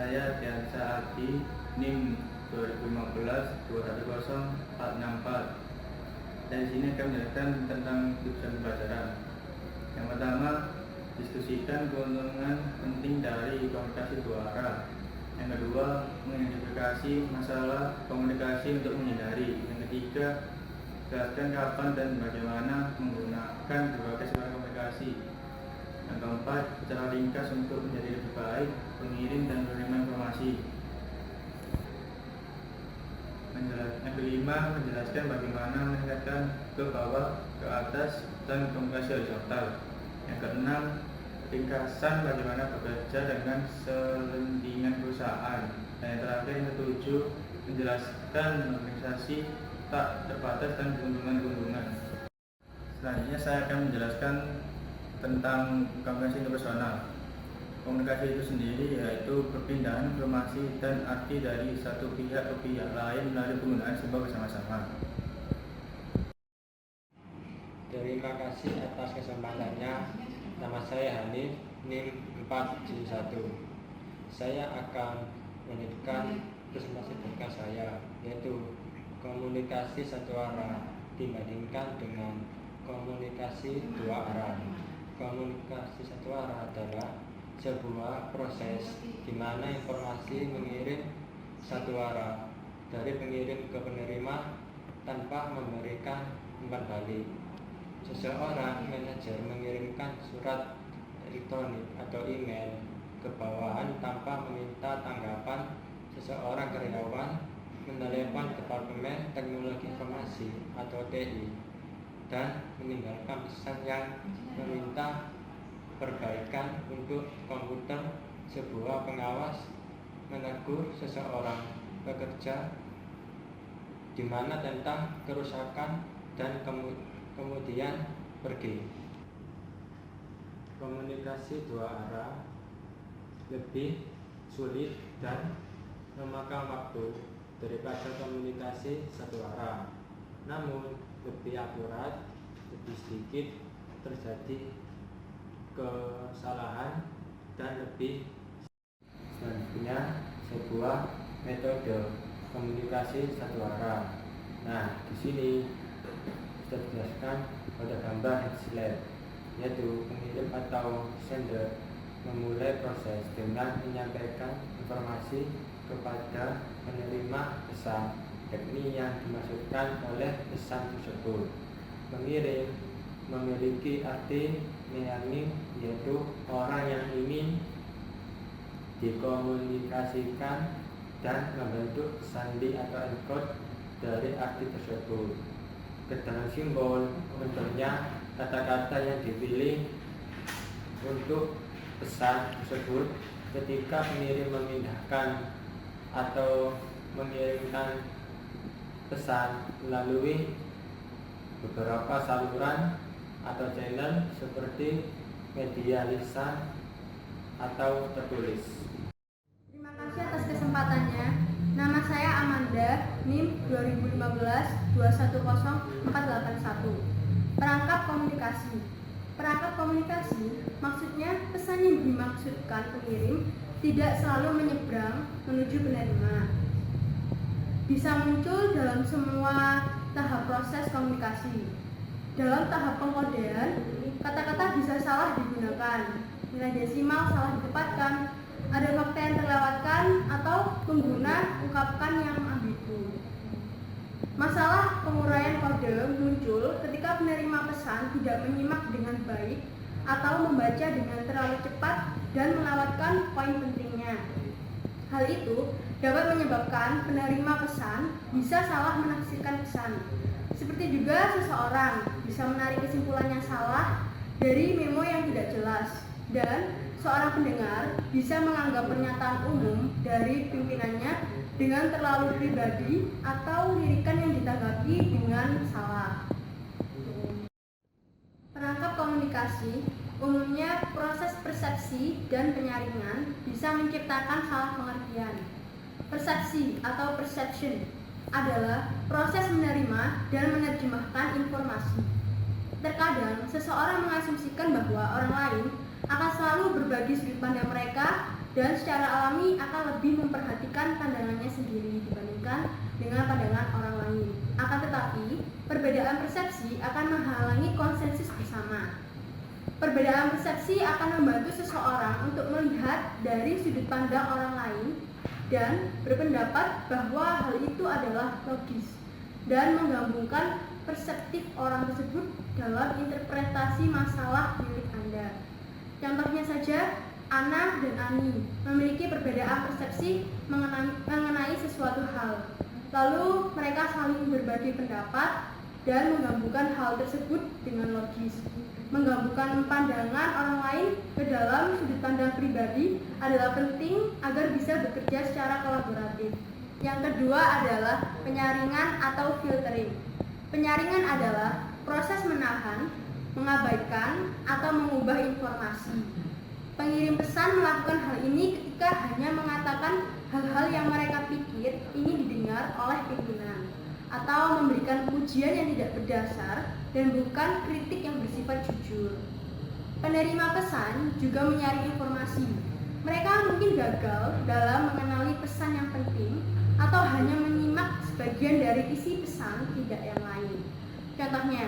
saya Diansa Adi, NIM 2015-210464. Dari sini akan menjelaskan tentang tujuan pembelajaran. Yang pertama, diskusikan keuntungan penting dari komunikasi dua arah. Yang kedua, mengidentifikasi masalah komunikasi untuk menghindari. Yang ketiga, jelaskan kapan dan bagaimana menggunakan berbagai sarana komunikasi. Yang keempat, secara ringkas untuk menjadi lebih baik pengirim dan penerima informasi. Yang kelima, menjelaskan bagaimana meningkatkan ke bawah, ke atas, dan komunikasi horizontal. Yang keenam, ringkasan bagaimana bekerja dengan selentingan perusahaan. Dan yang terakhir, yang ketujuh, menjelaskan organisasi tak terbatas dan keuntungan-keuntungan. Selanjutnya saya akan menjelaskan tentang komunikasi interpersonal. Komunikasi itu sendiri yaitu perpindahan informasi dan arti dari satu pihak ke pihak lain melalui penggunaan simbol bersama-sama. Terima kasih atas kesempatannya. Nama saya Hanif, NIM 471. Saya akan melanjutkan presentasi podcast saya, yaitu komunikasi satu arah dibandingkan dengan komunikasi dua arah. Komunikasi satu arah adalah sebuah proses di mana informasi mengirim satu arah dari pengirim ke penerima tanpa memberikan umpan balik. Seseorang manajer mengirimkan surat elektronik atau email ke bawahan tanpa meminta tanggapan. Seseorang karyawan menelepon Departemen Teknologi Informasi atau TI dan meninggalkan pesan yang meminta perbaikan untuk komputer. Sebuah pengawas menegur seseorang pekerja di mana tentang kerusakan dan kemudian pergi. Komunikasi dua arah lebih sulit dan memakan waktu daripada komunikasi satu arah, namun lebih akurat, lebih sedikit terjadi kesalahan dan lebih. Selanjutnya, sebuah metode komunikasi satu arah. Nah, di sini sudah dijelaskan pada gambar slide, yaitu pengirim atau sender memulai proses dengan menyampaikan informasi kepada penerima pesan, yakni yang dimaksudkan oleh pesan tersebut. Pengirim memiliki arti meaning, yaitu orang yang ingin dikomunikasikan dan membentuk sandi atau encode dari arti tersebut. Keterangan simbol bentuknya kata-kata yang dipilih untuk pesan tersebut. Ketika pengirim memindahkan atau mengirimkan pesan melalui beberapa saluran atau channel seperti media lisan atau tertulis. Terima kasih atas kesempatannya. Nama saya Amanda, NIM 2015-210481. Perangkap komunikasi. Perangkap komunikasi maksudnya pesan yang dimaksudkan pengirim tidak selalu menyeberang menuju penerima. Bisa muncul dalam semua tahap proses komunikasi. Dalam tahap pengkodean, kata-kata bisa salah digunakan, nilai desimal salah ditempatkan, ada fakta yang terlewatkan, atau pengguna ungkapkan yang ambigu. Masalah penguraian kode muncul ketika penerima pesan tidak menyimak dengan baik atau membaca dengan terlalu cepat dan melewatkan poin pentingnya. Hal itu dapat menyebabkan penerima pesan bisa salah menafsirkan pesan. Seperti juga seseorang bisa menarik kesimpulan yang salah dari memo yang tidak jelas, dan seorang pendengar bisa menganggap pernyataan umum dari pimpinannya dengan terlalu pribadi atau lirikan yang ditanggapi dengan salah. Perangkap komunikasi umumnya proses persepsi dan penyaringan bisa menciptakan salah pengertian. Persepsi atau perception adalah proses menerima dan menerjemahkan informasi. Terkadang seseorang mengasumsikan bahwa orang lain akan selalu berbagi sudut pandang mereka dan secara alami akan lebih memperhatikan pandangannya sendiri dibandingkan dengan pandangan orang lain. Akan tetapi, perbedaan persepsi akan menghalangi konsensus bersama. Perbedaan persepsi akan membantu seseorang untuk melihat dari sudut pandang orang lain dan berpendapat bahwa hal itu adalah logis dan menggabungkan perseptif orang tersebut dalam interpretasi masalah milik Anda. Contohnya saja, Ana dan Ani memiliki perbedaan persepsi mengenai sesuatu hal. Lalu mereka saling berbagi pendapat dan menggabungkan hal tersebut dengan logis. Menggabungkan pandangan orang lain ke dalam sudut pandang pribadi adalah penting agar bisa bekerja secara kolaboratif. Yang kedua adalah penyaringan atau filtering. Penyaringan adalah proses menahan, mengabaikan, atau mengubah informasi. Pengirim pesan melakukan hal ini ketika hanya mengatakan hal-hal yang mereka pikir ingin didengar oleh pimpinan, atau memberikan pujian yang tidak berdasar dan bukan kritik yang bersifat jujur. Penerima pesan juga menyaring informasi. Mereka mungkin gagal dalam mengenali pesan yang penting atau hanya menyimak sebagian dari isi pesan, tidak yang lain. Contohnya,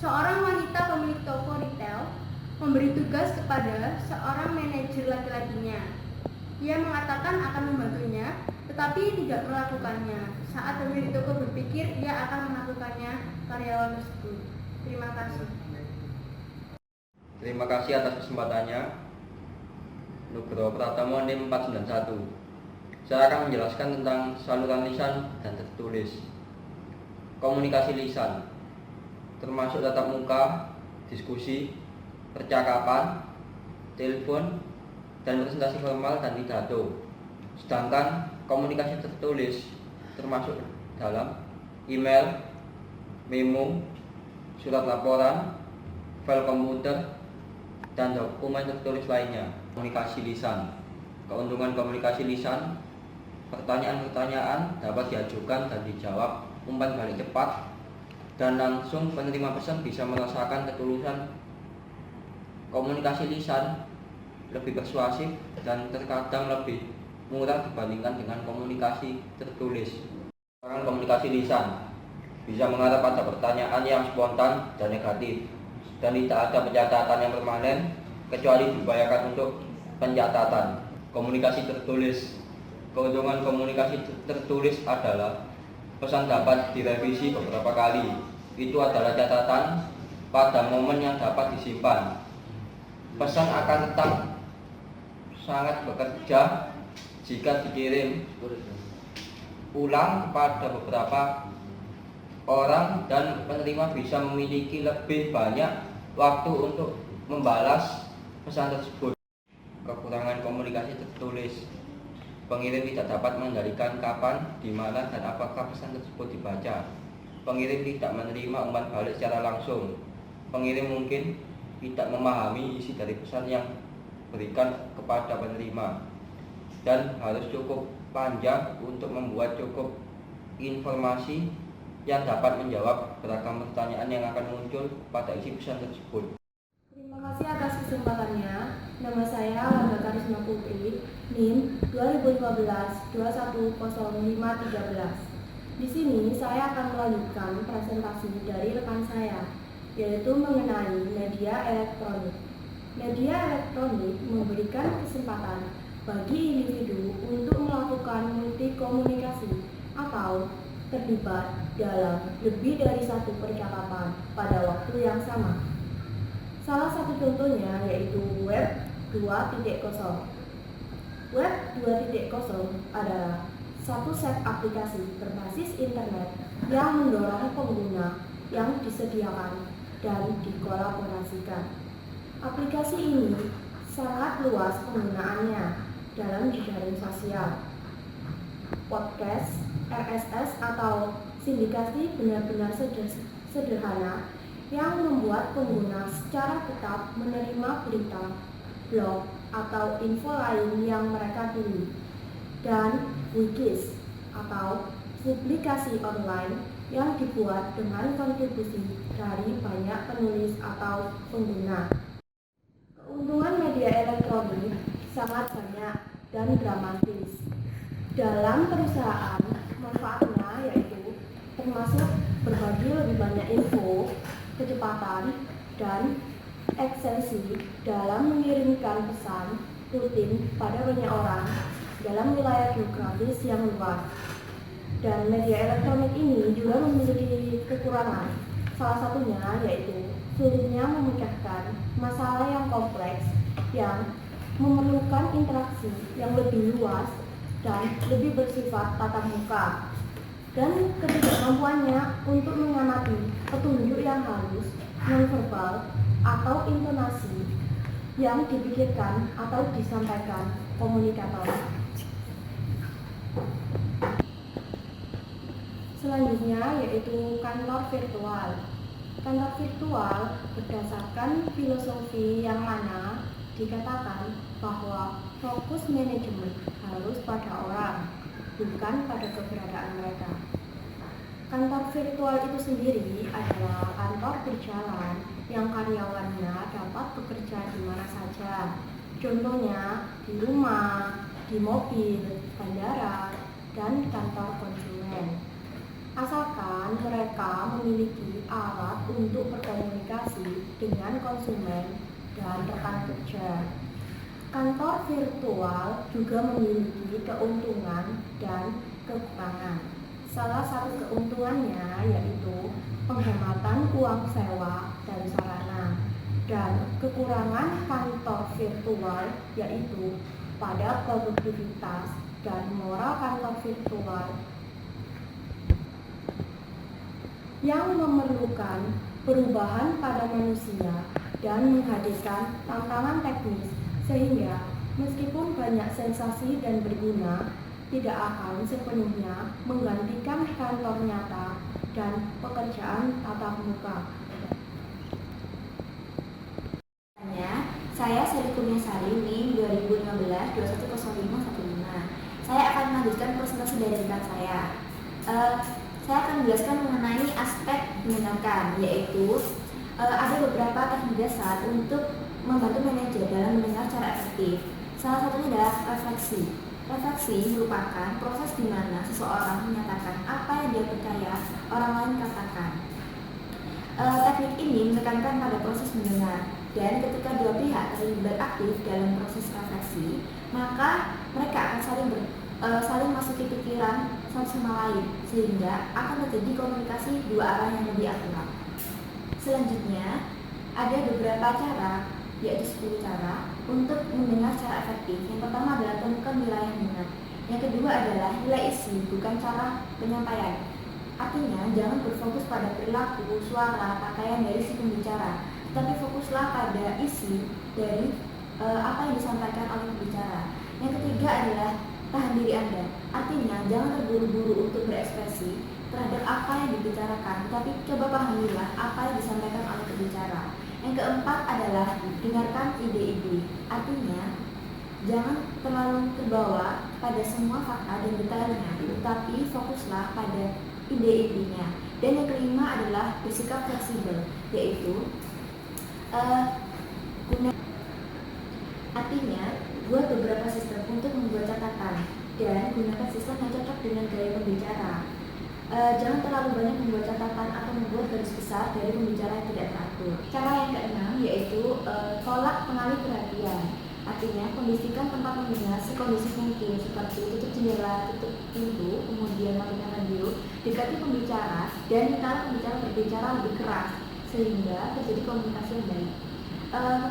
seorang wanita pemilik toko retail memberi tugas kepada seorang manajer laki-lakinya. Ia mengatakan akan membantunya, tetapi tidak melakukannya. Saat pemilik toko berpikir ia akan melakukannya karyawan tersebut. Terima kasih. Terima kasih atas kesempatannya. Nugroho Pratama NIM 491. Saya akan menjelaskan tentang saluran lisan dan tertulis. Komunikasi lisan termasuk tatap muka, diskusi, percakapan, telepon, dan presentasi formal dan pidato. Sedangkan komunikasi tertulis termasuk dalam email, memo, surat laporan, file komputer, dan dokumen tertulis lainnya. Komunikasi lisan. Keuntungan komunikasi lisan: pertanyaan-pertanyaan dapat diajukan dan dijawab umpan balik cepat, dan langsung penerima pesan bisa merasakan ketulusan. Komunikasi lisan lebih persuasif dan terkadang lebih murah dibandingkan dengan komunikasi tertulis. Komunikasi lisan bisa mengarah pada pertanyaan yang spontan dan negatif, dan tidak ada pencatatan yang permanen kecuali diupayakan untuk pencatatan. Komunikasi tertulis. Keuntungan komunikasi tertulis adalah pesan dapat direvisi beberapa kali. Itu adalah catatan pada momen yang dapat disimpan. Pesan akan tetap sangat bekerja jika dikirim ulang kepada beberapa orang, dan penerima bisa memiliki lebih banyak waktu untuk membalas pesan tersebut. Kekurangan komunikasi tertulis: pengirim tidak dapat mengendalikan kapan, di mana, dan apakah pesan tersebut dibaca. Pengirim tidak menerima umpan balik secara langsung. Pengirim mungkin tidak memahami isi dari pesan yang berikan kepada penerima, dan harus cukup panjang untuk membuat cukup informasi yang dapat menjawab beragam pertanyaan yang akan muncul pada isi pesan tersebut. Terima kasih atas kesempatannya. Nama saya Langga Karisma Putri, NIM 2015-210513. Di sini saya akan melanjutkan presentasi dari rekan saya, yaitu mengenai media elektronik. Media elektronik memberikan kesempatan bagi individu untuk melakukan multi komunikasi atau terlibat dalam lebih dari satu percakapan pada waktu yang sama. Salah satu contohnya yaitu Web 2.0. Web 2.0 adalah satu set aplikasi berbasis internet yang mendorong pengguna yang disediakan dan dikolaborasikan. Aplikasi ini sangat luas penggunaannya dalam jejaring sosial, podcast, RSS atau sindikasi benar-benar sederhana yang membuat pengguna secara tetap menerima berita, blog, atau info lain yang mereka pilih, dan wikis atau publikasi online yang dibuat dengan kontribusi dari banyak penulis atau pengguna. Keuntungan media elektronik sangat banyak, dan dramatis. Dalam perusahaan, manfaatnya yaitu termasuk berbagi lebih banyak info, kecepatan, dan ekstensi dalam mengirimkan pesan rutin pada banyak orang dalam wilayah geografis yang luas. Dan media elektronik ini juga memiliki kekurangan. Salah satunya yaitu sulitnya memecahkan masalah yang kompleks yang memerlukan interaksi yang lebih luas dan lebih bersifat tatap muka, dan ketidakmampuannya untuk mengamati petunjuk yang halus, nonverbal, atau intonasi yang dipikirkan atau disampaikan komunikator. Selanjutnya yaitu kantor virtual. Kantor virtual berdasarkan filosofi yang mana dikatakan bahwa fokus manajemen harus pada orang, bukan pada keberadaan mereka. Kantor virtual itu sendiri adalah kantor berjalan yang karyawannya dapat bekerja di mana saja. Contohnya di rumah, di mobil, bandara, dan kantor konsumen. Asalkan mereka memiliki alat untuk berkomunikasi dengan konsumen dan rekan kerja. Kantor virtual juga memiliki keuntungan dan kekurangan. Salah satu keuntungannya yaitu penghematan uang sewa dan sarana. Dan kekurangan kantor virtual yaitu pada produktivitas dan moral kantor virtual yang memerlukan perubahan pada manusia dan menghadirkan tantangan teknis, sehingga meskipun banyak sensasi dan berguna, tidak akan sepenuhnya menggantikan kantor nyata dan pekerjaan tatap muka. Saya Sari Kurniasari, NIM 2015-210515. Saya akan melanjutkan presentasi dari rekan saya. Saya akan menjelaskan mengenai aspek mendengarkan, yaitu ada beberapa teknik dasar untuk membantu manajer dalam mendengar secara efektif. Salah satunya adalah refleksi. Refleksi merupakan proses di mana seseorang menyatakan apa yang dia percaya orang lain katakan. Teknik ini menekankan pada proses mendengar, dan ketika dua pihak terlibat aktif dalam proses refleksi, maka mereka akan saling masuki pikiran satu sama lain, sehingga akan terjadi komunikasi dua arah yang lebih akurat. Selanjutnya, ada beberapa cara, yaitu 10 cara untuk mendengar secara efektif. Yang pertama adalah temukan wilayah minat. Yang kedua adalah nilai isi, bukan cara penyampaian. Artinya, jangan berfokus pada perilaku, suara, pakaian dari si pembicara, tapi fokuslah pada isi dari apa yang disampaikan oleh pembicara. Yang ketiga adalah tahan diri Anda. Artinya, jangan terburu-buru untuk berekspresi terhadap apa yang dibicarakan, tapi coba pahamilah apa yang disampaikan oleh pembicara. Yang keempat adalah dengarkan ide-ide. Artinya, jangan terlalu terbawa pada semua fakta dan detailnya, tapi fokuslah pada ide-idenya. Dan yang kelima adalah bersikap fleksibel, yaitu artinya buat beberapa sistem untuk membuat catatan dan gunakan sistem yang cocok dengan gaya pembicara. Jangan terlalu banyak membuat catatan atau membuat garis besar dari pembicara yang tidak teratur. Cara yang keenam yaitu tolak pengalih perhatian. Artinya, kondisikan tempat mendengar sekondusif mungkin, seperti tutup jendela, tutup pintu, kemudian matikan radio, dekati pembicara, dan minta pembicara berbicara lebih keras, sehingga terjadi komunikasi yang baik.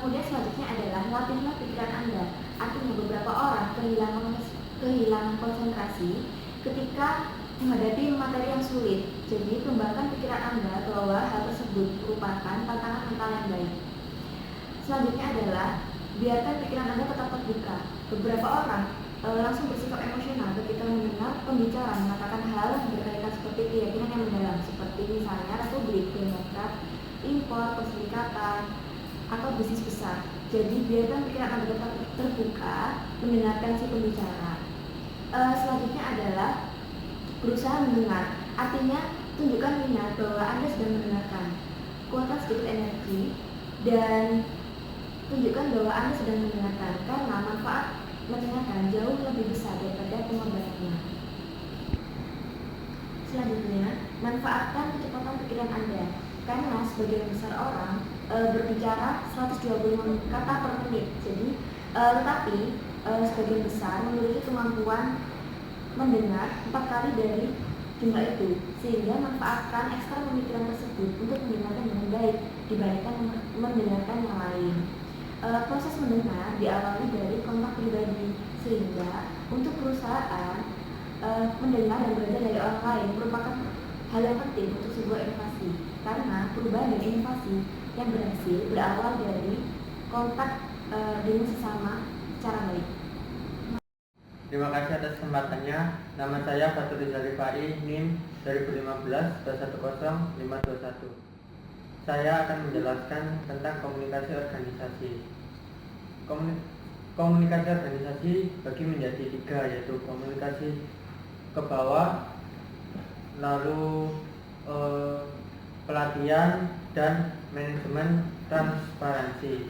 Kemudian selanjutnya adalah latihlah pikiran Anda. Artinya, beberapa orang kehilangan konsentrasi ketika menghadapi materi yang sulit. Jadi, kembangkan pikiran Anda bahwa hal tersebut merupakan tantangan mental yang baik. Selanjutnya adalah biarkan pikiran Anda tetap terbuka. Beberapa orang langsung bersikap emosional ketika mendengar pembicara mengatakan hal yang berkaitan seperti keyakinan yang mendalam, seperti misalnya Republik, Demokrat, impor, perserikatan, atau bisnis besar. Jadi biarkan pikiran Anda tetap terbuka mendengarkan si pembicara. Selanjutnya adalah berusaha mendengar. Artinya tunjukkan minat bahwa Anda sedang mendengarkan. Kuatkan sedikit energi dan tunjukkan bahwa Anda sedang mendengarkan, karena manfaat mendengarkan jauh lebih besar daripada pengorbanannya. Selanjutnya, manfaatkan kecepatan pikiran Anda, karena sebagian besar orang berbicara 120 kata per menit. Jadi, tetapi sebagian besar memiliki kemampuan mendengar 4 kali dari jumlah itu, sehingga manfaatkan ekstra pemikiran tersebut untuk mendengarkan dengan baik dibandingkan mendengarkan yang lain. Proses mendengar diawali dari kontak pribadi, sehingga untuk perusahaan mendengar dan belajar dari orang lain merupakan hal yang penting untuk sebuah inovasi, karena perubahan dan inovasi yang berhasil berawal dari kontak dengan sesama secara baik. Terima kasih atas kesempatannya. Nama saya Fatur Rizal Rifai, NIM 2015 210 521. Saya akan menjelaskan tentang komunikasi organisasi. Komunikasi organisasi bagi menjadi 3, yaitu komunikasi ke bawah, lalu pelatihan, dan manajemen transparansi.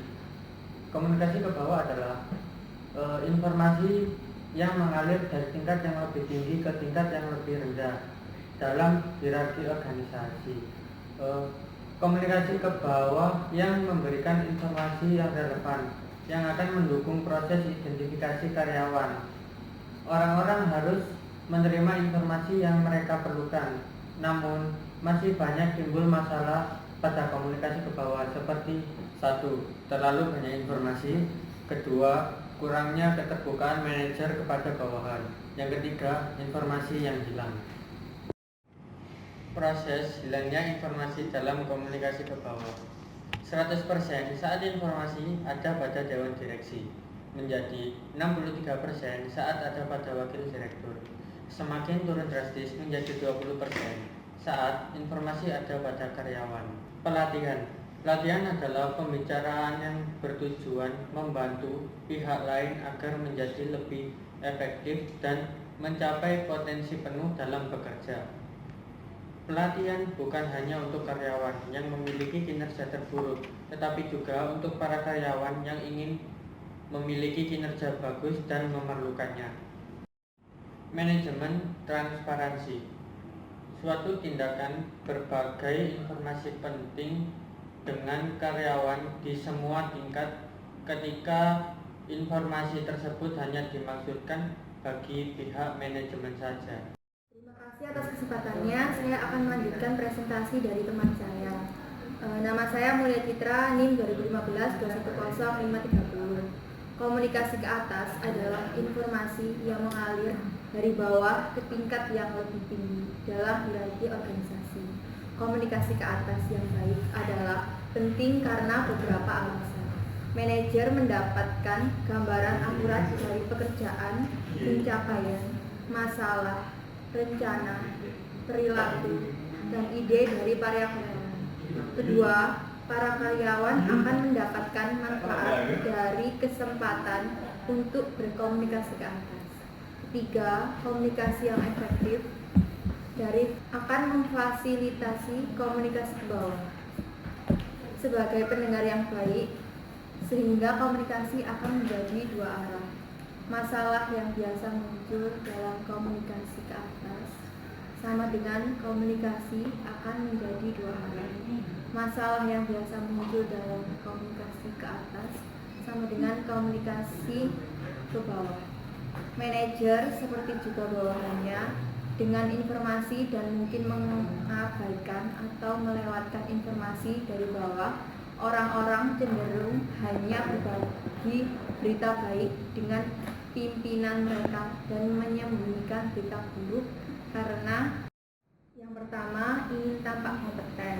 Komunikasi ke bawah adalah informasi yang mengalir dari tingkat yang lebih tinggi ke tingkat yang lebih rendah dalam hierarki organisasi. Komunikasi ke bawah yang memberikan informasi yang relevan, yang akan mendukung proses identifikasi karyawan. Orang-orang harus menerima informasi yang mereka perlukan, namun masih banyak timbul masalah pada komunikasi ke bawah, seperti 1. Terlalu banyak informasi. 2. Kurangnya keterbukaan manajer kepada bawahan. Yang ketiga, informasi yang hilang. Proses hilangnya informasi dalam komunikasi ke bawah. 100% saat informasi ada pada dewan direksi, menjadi 63% saat ada pada wakil direktur. Semakin turun drastis menjadi 20% saat informasi ada pada karyawan. Pelatihan adalah pembicaraan yang bertujuan membantu pihak lain agar menjadi lebih efektif dan mencapai potensi penuh dalam bekerja. Pelatihan bukan hanya untuk karyawan yang memiliki kinerja terburuk, tetapi juga untuk para karyawan yang ingin memiliki kinerja bagus dan memerlukannya. Manajemen transparansi, suatu tindakan berbagai informasi penting dengan karyawan di semua tingkat ketika informasi tersebut hanya dimaksudkan bagi pihak manajemen saja. Terima kasih atas kesempatannya. Saya akan melanjutkan presentasi dari teman saya. Nama saya Mulia Citra, NIM 2015 210 530. Komunikasi ke atas adalah informasi yang mengalir dari bawah ke tingkat yang lebih tinggi dalam hierarki organisasi. Komunikasi ke atas yang baik adalah penting karena beberapa alasan. Manajer mendapatkan gambaran akurat dari pekerjaan, pencapaian, masalah, rencana, perilaku, dan ide dari para karyawan. Kedua, para karyawan akan mendapatkan manfaat dari kesempatan untuk berkomunikasi ke atas. Ketiga, komunikasi yang efektif akan memfasilitasi komunikasi ke bawah sebagai pendengar yang baik, sehingga komunikasi akan menjadi 2 arah. Masalah yang biasa muncul dalam komunikasi ke atas sama dengan komunikasi akan menjadi 2 arah. Masalah yang biasa muncul dalam komunikasi ke atas sama dengan komunikasi ke bawah. Manajer seperti juga bawahannya dengan informasi dan mungkin mengabaikan atau melewatkan informasi dari bawah, orang-orang cenderung hanya berbagi berita baik dengan pimpinan mereka dan menyembunyikan berita buruk karena yang pertama ingin tampak kompeten,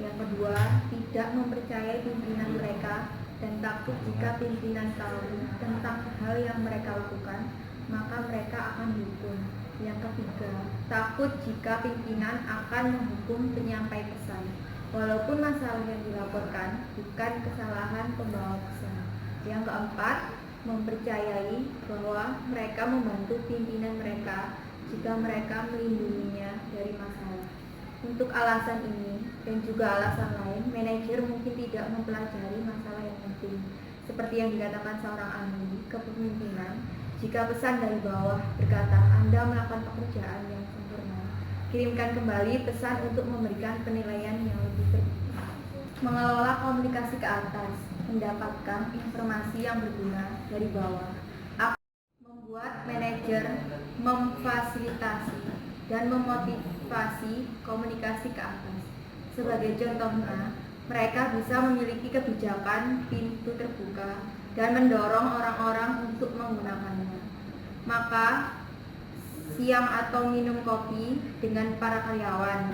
yang kedua tidak mempercayai pimpinan mereka dan takut jika pimpinan tahu tentang hal yang mereka lakukan maka mereka akan dihukum. Yang ketiga, takut jika pimpinan akan menghukum penyampai pesan, walaupun masalah yang dilaporkan bukan kesalahan pembawa pesan. Yang keempat, mempercayai bahwa mereka membantu pimpinan mereka jika mereka melindunginya dari masalah. Untuk alasan ini dan juga alasan lain, manajer mungkin tidak mempelajari masalah yang penting. Seperti yang dikatakan seorang ahli kepemimpinan, Jika pesan dari bawah berkata Anda melakukan pekerjaan yang sempurna, kirimkan kembali pesan untuk memberikan penilaian yang lebih terbuka. Mengelola komunikasi ke atas, mendapatkan informasi yang berguna dari bawah. Membuat manajer memfasilitasi dan memotivasi komunikasi ke atas. Sebagai contohnya, mereka bisa memiliki kebijakan pintu terbuka dan mendorong orang-orang untuk menggunakannya. Maka, siang atau minum kopi dengan para karyawan,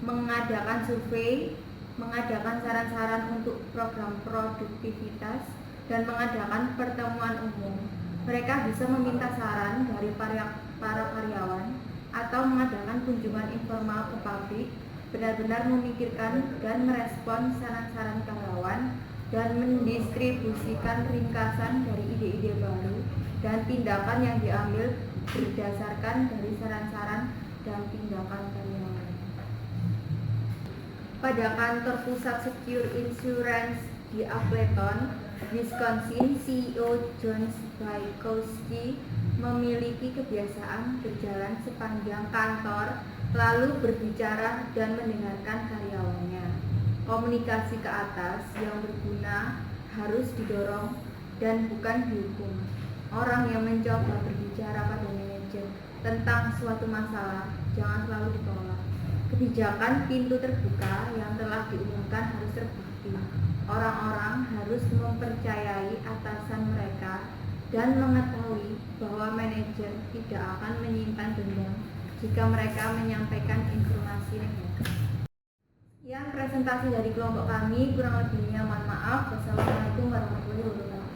mengadakan survei, mengadakan saran-saran untuk program produktivitas, dan mengadakan pertemuan umum. Mereka bisa meminta saran dari para karyawan atau mengadakan kunjungan informal ke pabrik, benar-benar memikirkan dan merespon saran-saran karyawan, dan mendistribusikan ringkasan dari ide-ide baru dan tindakan yang diambil berdasarkan dari saran-saran dan tindakan karyawan. Pada kantor pusat Secure Insurance di Appleton, Wisconsin, CEO John Bykowski memiliki kebiasaan berjalan sepanjang kantor lalu berbicara dan mendengarkan karyawannya. Komunikasi ke atas yang berguna harus didorong dan bukan dihukum. Orang yang mencoba berbicara pada manajer tentang suatu masalah jangan selalu ditolak. Kebijakan pintu terbuka yang telah diumumkan harus terbukti. Orang-orang harus mempercayai atasan mereka dan mengetahui bahwa manajer tidak akan menyimpan dendam jika mereka menyampaikan informasi negatif. Yang presentasi dari kelompok kami, kurang lebihnya mohon maaf. Wassalamualaikum warahmatullahi wabarakatuh.